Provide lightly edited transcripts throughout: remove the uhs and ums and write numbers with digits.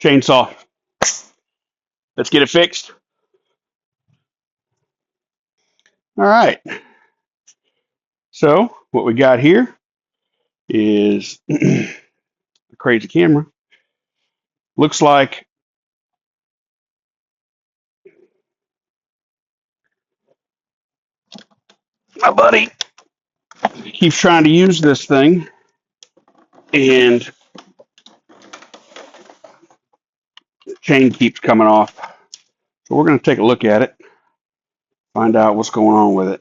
Chainsaw. Let's get it fixed. All right. So what we got here is a crazy camera. Looks like my buddy keeps trying to use this thing, and the chain keeps coming off. So we're going to take a look at it, find out what's going on with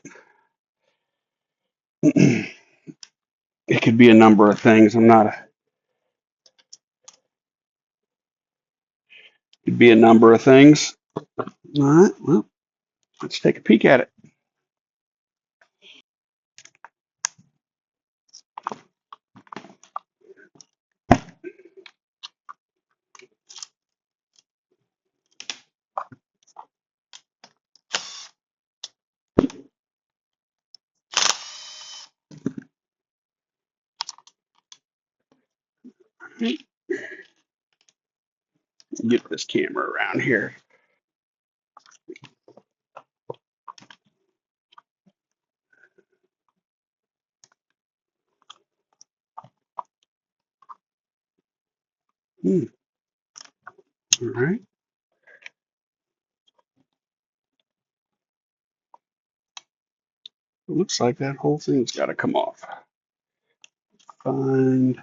it. It could be a number of things. Could be a number of things. All right. Well, let's take a peek at it. Get this camera around here. All right. It looks like that whole thing's got to come off. Find.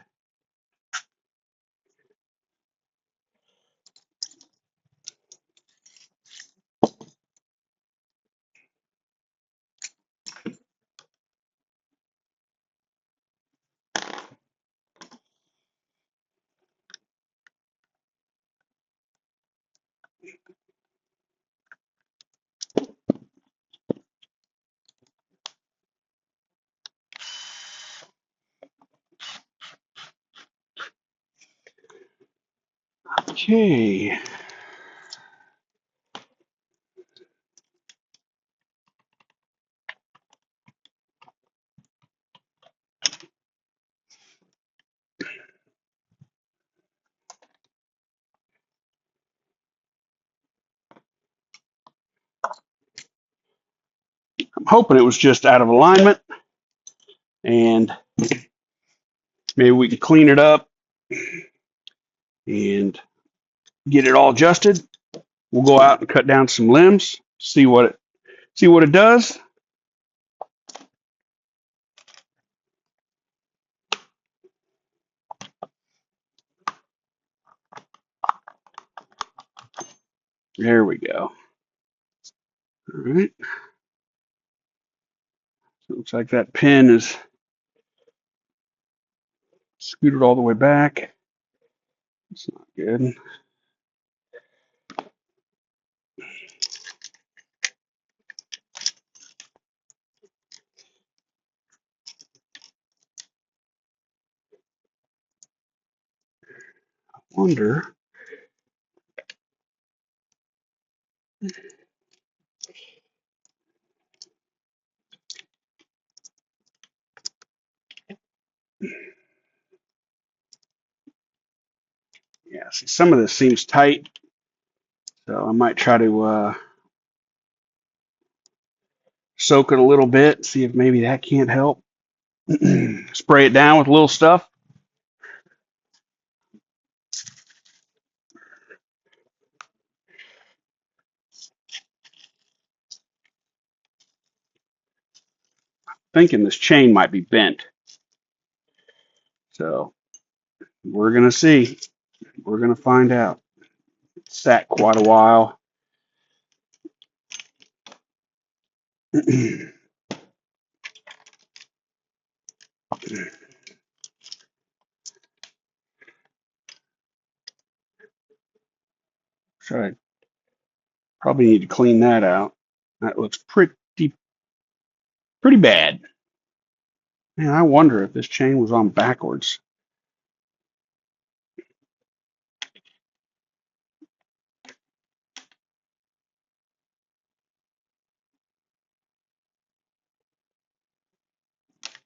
Okay. I'm hoping it was just out of alignment, and maybe we can clean it up and get it all adjusted. We'll go out and cut down some limbs, see what it does. There we go. All right. So it looks like that pin is scooted all the way back. It's not good. I wonder. Yeah, see, some of this seems tight, so I might try to soak it a little bit, see if maybe that can't help. Spray it down with a little stuff. Thinking this chain might be bent. So we're going to see. We're going to find out. It sat quite a while. So I probably need to clean that out. That looks pretty bad. Man, I wonder if this chain was on backwards.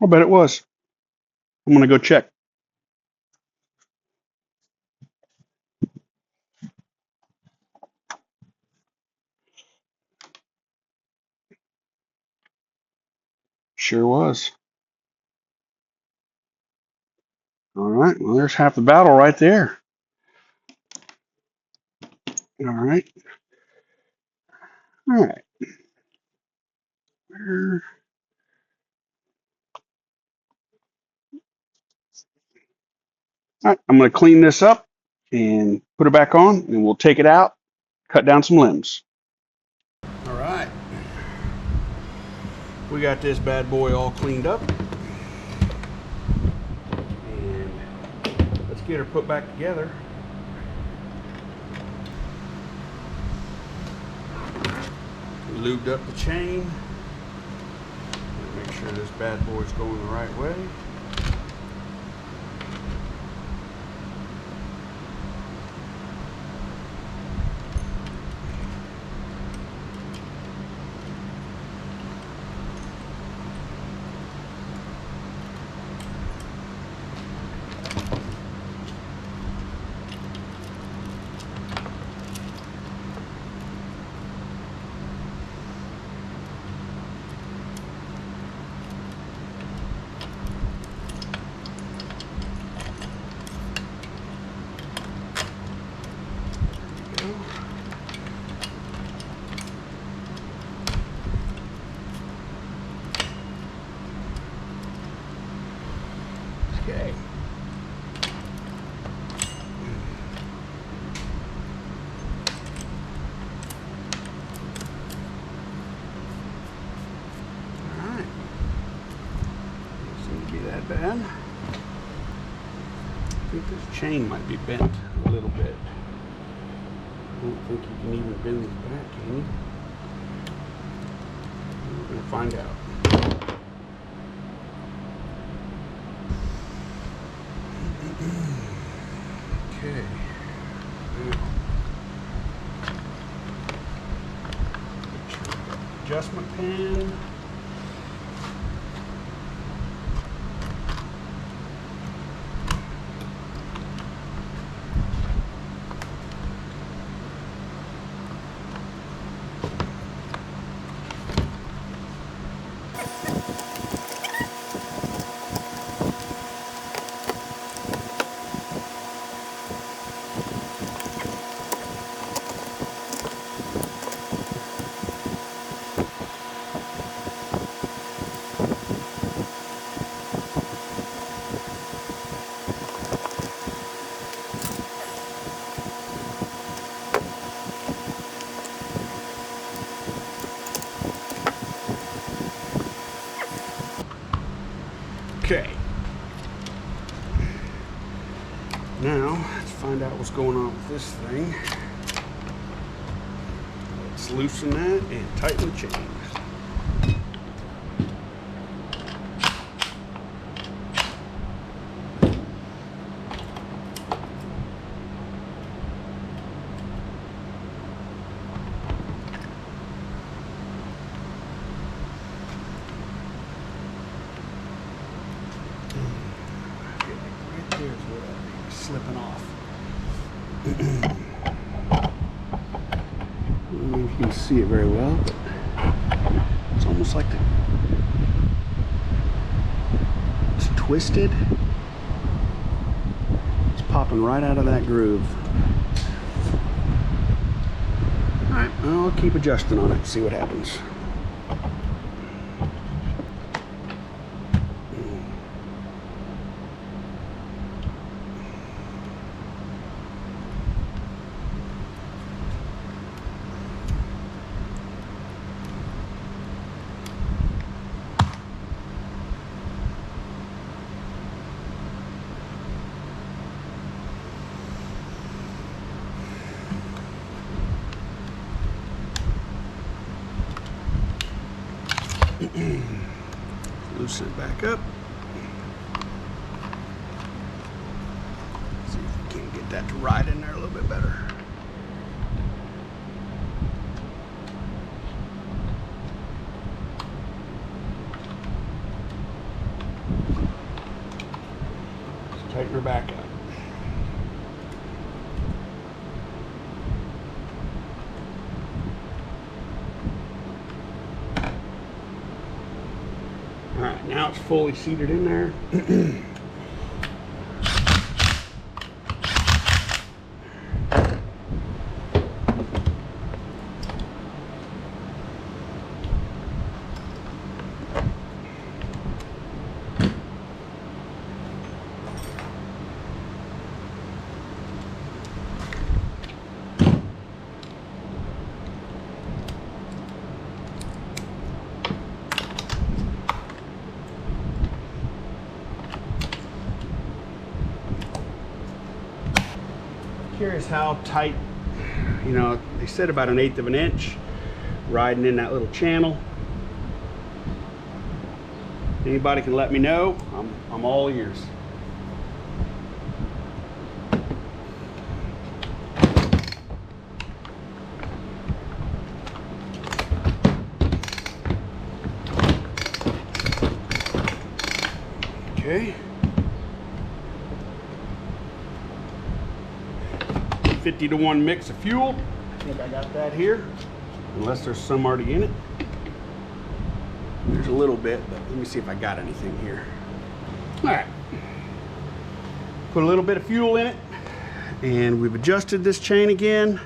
I bet it was. I'm going to go check. Sure was. All right. Well, there's half the battle right there. All right. All right. All right. I'm going to clean this up and put it back on, and we'll take it out, cut down some limbs. All right. We got this bad boy all cleaned up. And let's get her put back together. Lubed up the chain. Make sure this bad boy's going the right way. Okay. All right. Doesn't seem to be that bad. I think this chain might be bent a little bit. I don't think you can even bend these back, can you? We're going to find out. Okay. Now, adjustment pin. Okay. Now, let's find out what's going on with this thing. Let's loosen that and tighten the chain. Slipping off. I don't know if you can see it very well, but it's almost like it's twisted. It's popping right out of that groove. Alright, I'll keep adjusting on it and see what happens. Loosen it back up. See if we can get that to ride in there a little bit better. Let's tighten her back up. All right, now it's fully seated in there. Curious how tight, you know, they said about 1/8 of an inch riding in that little channel. Anybody can let me know. I'm all ears. Okay. 50-to-1 mix of fuel. I think I got that here, unless there's some already in it. There's a little bit, but let me see if I got anything here. All right, put a little bit of fuel in it, and we've adjusted this chain again.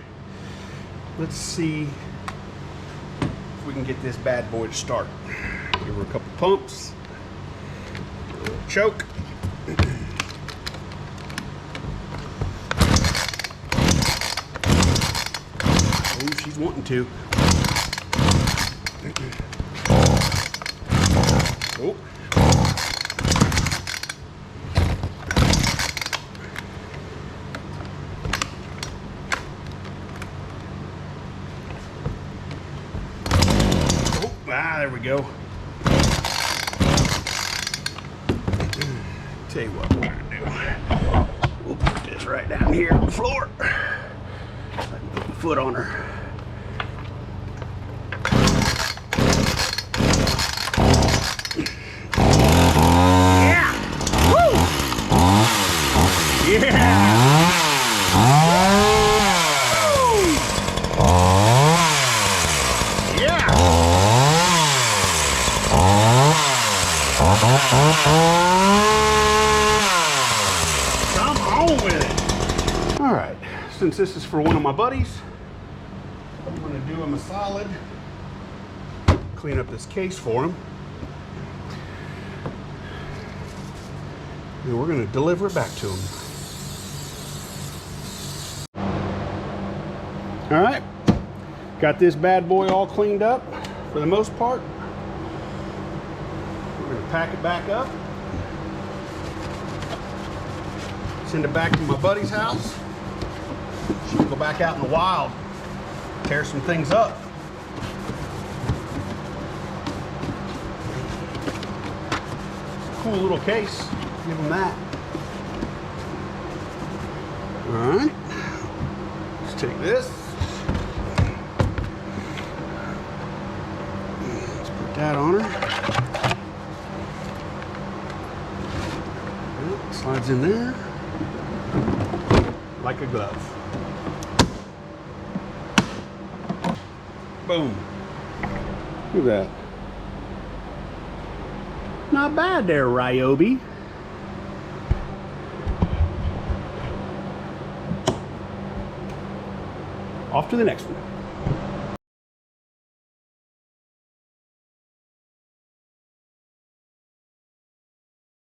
Let's see if we can get this bad boy to start. Give her a couple pumps, a little choke. Oh, she's wanting to. Oh. Oh, there we go. Tell you what we're gonna do. We'll put this right down here on the floor. I can put my foot on her. Yeah! Woo! Yeah! Yeah! Come on with it. All right, since this is for one of my buddies, I'm gonna do him a solid, clean up this case for him, and we're gonna deliver it back to him. All right, got this bad boy all cleaned up for the most part. We're gonna pack it back up, send it back to my buddy's house. She can go back out in the wild, tear some things up. Cool little case, give them that. All right, let's take this. Let's put that on her. Yep, slides in there like a glove. Boom. Look at that. Not bad there, Ryobi. Off to the next one.